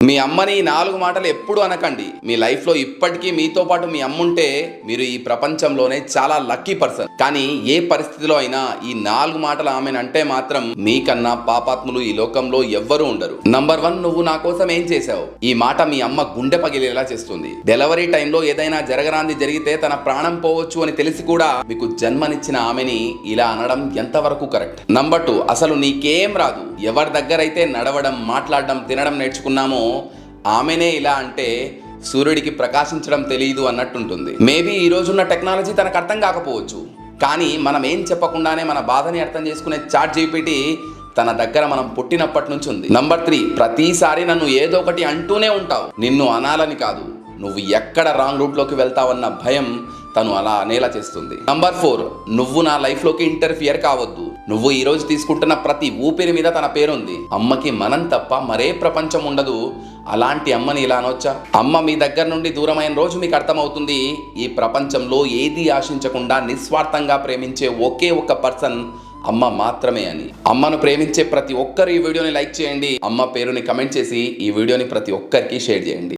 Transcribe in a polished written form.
మీ అమ్మని 4 మాటలు ఎప్పుడు అనకండి. మీ లైఫ్లో ఇప్పటికీ మీతో పాటు మీ అమ్మ ఉంటే మీరు ఈ ప్రపంచంలోనే చాలా లక్కీ పర్సన్. కానీ ఏ పరిస్థితిలో అయినా ఈ 4 మాటలు ఆమెను అంటే మాత్రం మీకన్నా పాపాత్ములు ఈ లోకంలో ఎవ్వరూ ఉండరు. నంబర్ 1, నువ్వు నా కోసం ఏం చేశావు? ఈ మాట మీ అమ్మ గుండె పగిలేలా చేస్తుంది. డెలివరీ టైంలో ఏదైనా జరగరాంది జరిగితే తన ప్రాణం పోవచ్చు అని తెలిసి కూడా మీకు జన్మనిచ్చిన ఆమెని ఇలా అనడం ఎంతవరకు కరెక్ట్? నంబర్ 2, అసలు నీకేం రాదు. ఎవరి దగ్గరైతే నడవడం, మాట్లాడడం, తినడం నేర్చుకున్నామో ఆమెనే ఇలా అంటే సూర్యుడికి ప్రకాశించడం తెలియదు అన్నట్టుంటుంది. మేబీ ఈ రోజున్న టెక్నాలజీ తనకు అర్థం కాకపోవచ్చు, కానీ మనం ఏం చెప్పకుండానే మన బాధని అర్థం చేసుకునే చాట్ జీపీటీ తన దగ్గర మనం పుట్టినప్పటి నుంచి ఉంది. నంబర్ 3, ప్రతిసారి నన్ను ఏదో ఒకటి అంటూనే ఉంటావు. నిన్ను అనాలని కాదు, నువ్వు ఎక్కడ రాంగ్ రూట్లోకి వెళ్తావన్న భయం తను అలా అనేలా చేస్తుంది. నంబర్ 4, నువ్వు నా లైఫ్లోకి ఇంటర్ఫియర్ కావద్దు. నువ్వు ఈ రోజు తీసుకుంటున్న ప్రతి ఊపిరి మీద తన పేరుంది. అమ్మకి మనం తప్ప మరే ప్రపంచం ఉండదు. అలాంటి అమ్మని ఇలా అనొచ్చా? అమ్మ మీ దగ్గర నుండి దూరమైన రోజు మీకు అర్థమవుతుంది ఈ ప్రపంచంలో ఏది ఆశించకుండా నిస్వార్థంగా ప్రేమించే ఒకే ఒక్క పర్సన్ అమ్మ మాత్రమే అని. అమ్మను ప్రేమించే ప్రతి ఒక్కరు ఈ వీడియోని లైక్ చేయండి. అమ్మ పేరుని కమెంట్ చేసి ఈ వీడియోని ప్రతి ఒక్కరికి షేర్ చేయండి.